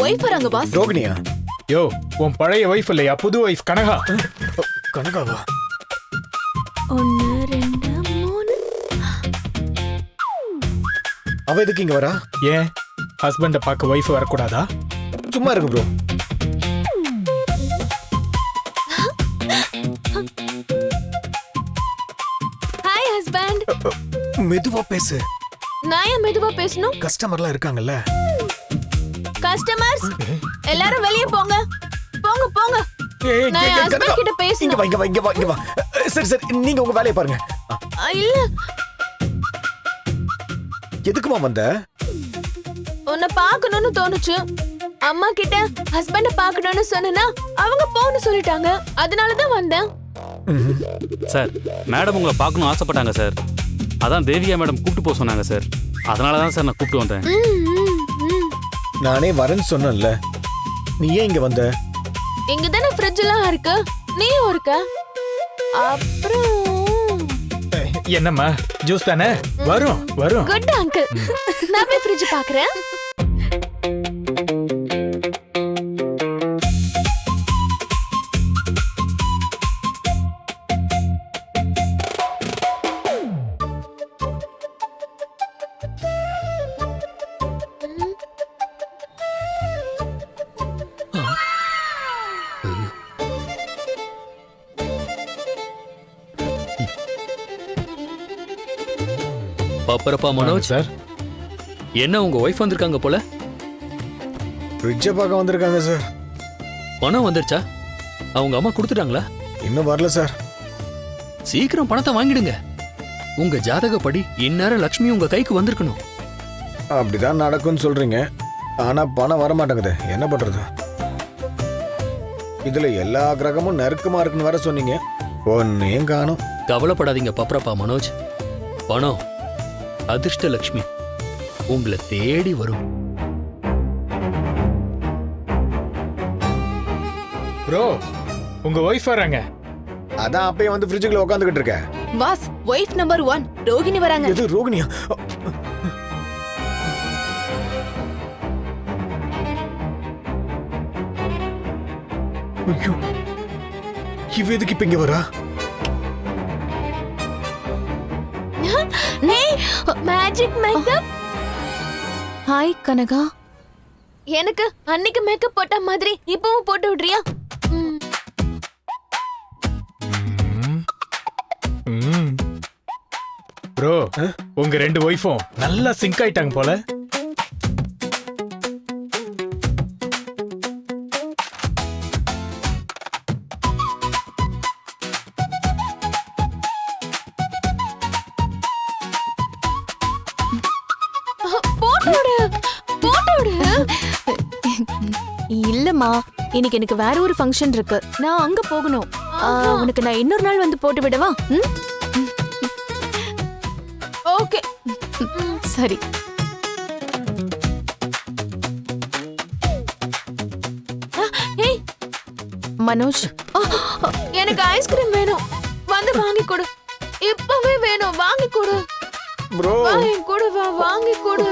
Wife வராங்க pass. ரோகிணியா? யோ, உன் பழைய ஒய்ஃப் இல்லையா, புது ஒய்ஃப் கனகா. கனகாவா? 1 2 3. அவ எதுக்கு இங்க வரா? ஏன் ஹஸ்பண்ட பார்க்க ஒய்ஃப் வரக்கூடாதா? சும்மா இருக்கு ப்ரோ. Hi husband. மெதுவா பேசு. நான் ஏன் மெதுவா பேசணும்? கஸ்டமர்லாம் இருக்காங்கல்ல. கஸ்டமர்ஸ் எல்லாரும் வெளியே போங்க. போங்க போங்க. நான் என் ஹஸ்பண்ட் கிட்ட பேசணும். இங்க வா. சரி நீங்க உங்க வேலையை பாருங்க. இல்ல. எதுக்குமா வந்த? உன்னை பார்க்கணும்னு தோணுச்சு. அம்மா கிட்ட ஹஸ்பண்ட பார்க்கணும்னு சொன்னா அவங்க போன்னு சொல்லிட்டாங்க. அதனால தான் வந்தேன். சார், மேடம் உங்களை பார்க்கணும் ஆசைப்பட்டாங்க சார். அதான் தேவியா மேடம் கூப்பிட்டு போக சொன்னாங்க சார். அதனால தான் சார் நான் கூப்பிட்டு வந்தேன். நானே வரேன்னு சொன்னேன்ல, நீ ஏன் இங்க வந்த? இங்க தானே ஃப்ரிட்ஜ் எல்லாம் இருக்கு, நீயும் இருக்க. அப்புறம் என்னம்மா, ஜூஸ் தானே? வரும். Good uncle. நான் போய் ஃப்ரிட்ஜ் பார்க்கறேன். பாப்பரப்பா மனோஜ் சார், என்ன உங்க ஒய்ஃப் வந்திருக்காங்க போல? ஃப்ரிட்ஜை பார்க்க வந்திருக்காங்க சார். பணம் வந்துருச்சா? அவங்க அம்மா கொடுத்துட்டாங்களா? இன்னும் வரல சார். சீக்கிரம் பணத்தை வாங்கிடுங்க. உங்க ஜாதகப்படி இந்நேரம் லக்ஷ்மி உங்க கைக்கு வந்திருக்கணும். அப்படிதான் நடக்கும்னு சொல்றீங்க, ஆனா பணம் வர மாட்டேங்குது. என்ன பண்றது? இதுல எல்லா கிரகமும் நெருக்கமா இருக்குன்னு வர சொன்னீங்க, ஒன்னையும் காணும். கவலைப்படாதீங்க பாப்பரப்பா மனோஜ். பணம் அதிர்ஷ்ட லக்ஷ்மி உங்களை தேடி வரும். ப்ரோ, உங்க ஒய்ஃப் வராங்க. அதான் அப்பயே வந்து ஃப்ரிட்ஜுக்குள்ள உட்காந்துக்கிட்டு இருக்கேன். பாஸ், ஒய்ஃப் நம்பர் 1 ரோகிணி வராங்க. எது ரோகிணியா? ஐயோ, இவ எதுக்கு இப்ப இங்க வரா? Magic makeup. ஹாய் கனகா. எனக்கு அன்னைக்கு மேக்கப் போட்ட மாதிரி இப்பவும் போட்டு விடுறியா? ப்ரோ, உங்க 2 ஒய்ஃபும் நல்லா சிங்க் ஆயிட்டாங்க போல. இல்லம்மா, இன்னைக்கு எனக்கு வேற ஒரு ஃபங்க்ஷன் இருக்கு, நான் அங்க போகணும். உனக்கு நான் இன்னொரு நாள் வந்து போட்டு விடவா? ஓகே, சரி. ஏய் மனோஜ், எனக்கு ஐஸ்கிரீம் வேணும். வந்து வாங்கி கொடு. இப்பவே வேணும், வாங்கி கொடு. ப்ரோ, கொடு, வா வாங்கி கொடு.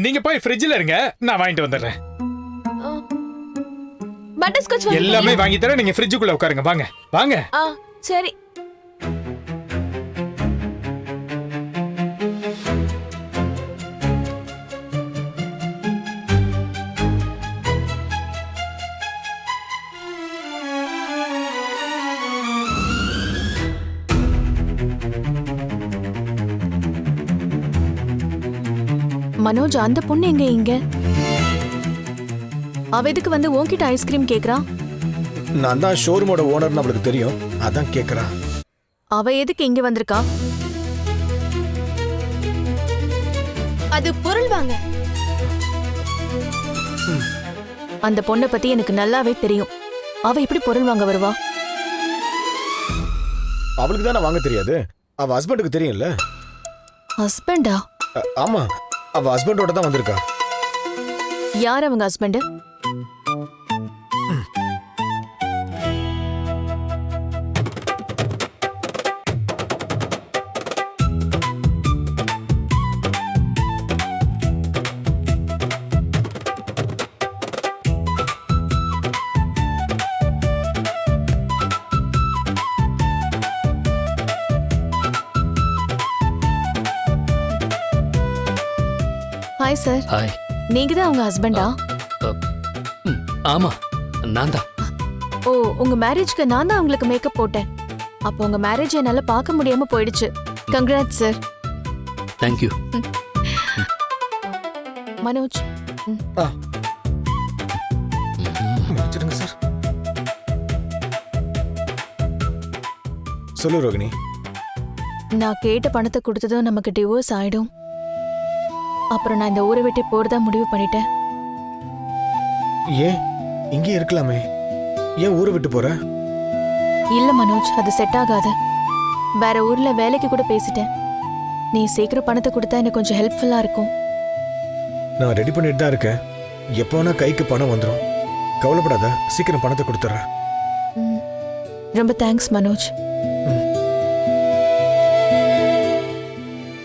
நீங்க போய் ஃப்ரிட்ஜ்ல இருங்க, நான் வாங்கிட்டு வந்துடுறேன். பட்டர்ஸ்காட்ச் எல்லாமே வாங்கி தரேன், நீங்க ஃப்ரிட்ஜுக்குள்ள உட்காருங்க. வாங்க. சரி. மனோஜ், அந்த பொண்ணு எங்க? இங்க அவ எதுக்கு வந்து உன்கிட்ட ஐஸ்கிரீம் கேக்குறா? நான் தான் ஷோரூமோட ஓனர்னு அவளுக்கு தெரியும், அதான் கேக்குறா. அவ எதுக்கு இங்க வந்திருக்கா? அது பொருள் வாங்க. அந்த பொண்ணை பத்தி எனக்கு நல்லாவே தெரியும். அவ இப்படி பொருள் வாங்க வருவா? அவளுக்கு தானே வாங்க தெரியாது, அவ ஹஸ்பண்டுக்கு தெரியும்ல. ஹஸ்பண்டா? ஆமா, அவ ஹஸ்பண்டோட தான் வந்திருக்கா. யார் அவங்க ஹஸ்பண்ட்? Hi sir. ஹாய். நீங்க தான் உங்க ஹஸ்பண்டா? ஆமா, நான் தான். ஓ, உங்க மேரேஜ்க்கு நான் தான் உங்களுக்கு மேக்கப் போட்டேன். அப்போ உங்க மேரேஜ் என்னால பார்க்க முடியாம போயிடுச்சு. Congrats sir. தேங்க்யூ. மனோஜ். வச்சிருங்க சார். சொல்லு ரோகிணி. நான் கேட்ட பணத்தை கொடுத்ததும் நமக்கு டிவோர்ஸ் ஆயிடும். அப்புறம் நான் இந்த ஊரை விட்டு போறதா முடிவு பண்ணிட்டேன். ஏன் இங்கே இருக்கலாமே, ஏன் ஊரை விட்டு போற? இல்ல மனோஜ், அது செட் ஆகாது. வேற ஊர்ல வேலைக்கு கூட பேசிட்டேன். நீ சீக்கிரம் பணத்தை கொடுத்தா எனக்கு கொஞ்சம் ஹெல்ப்ஃபுல்லா இருக்கும். நான் ரெடி பண்ணிட்டு தான் இருக்கேன். எப்போ வேணா கைக்கு பணம் வந்துடும். கவலைப்படாத, சீக்கிரம் பணத்தை கொடுத்துட்றேன். ம், ரொம்ப தேங்க்ஸ் மனோஜ்.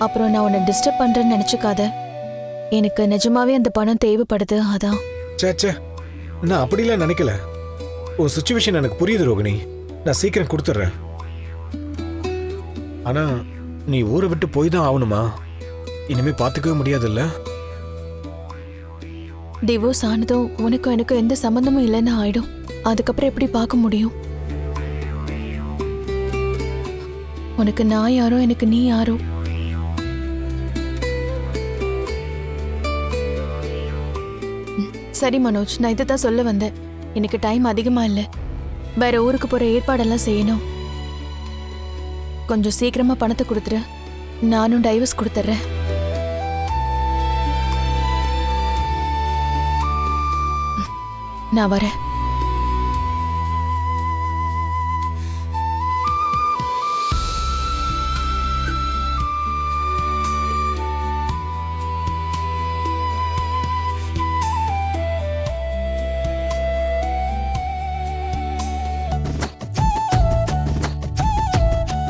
அப்புறம் நான் உன்னை டிஸ்டர்ப் பண்றேன்னு நினைச்சுக்காத. எனக்கு நிஜமாவே அந்த பணம் தேவைப்படுது, அதான். சே, நான் அப்படிலாம் நினைக்கல. உன் சுச்சுவேஷன் எனக்கு புரியுது ரோகிணி. நான் சீக்கிரம் கொடுத்துட்றேன். ஆனா நீ ஊரை விட்டு போய் தான் ஆகணுமா? இனிமே பார்த்துக்கவே முடியாதுல்ல? டிவோர்ஸ் ஆனதும் உனக்கும் எனக்கும் எந்த சம்பந்தமும் இல்லைன்னு ஆயிடும். அதுக்கப்புறம் எப்படி பார்க்க முடியும்? உனக்கு நான் யாரோ, எனக்கு நீ யாரோ. சரி மனோஜ், நான் இதை தான் சொல்ல வந்தேன். எனக்கு டைம் அதிகமா இல்லை. வேற ஊருக்கு போற ஏற்பாடெல்லாம் செய்யணும். கொஞ்சம் சீக்கிரமா பணத்தை கொடுத்துரு. நானும் டைவர்ஸ் கொடுத்துட்றேன். நான் வரேன்.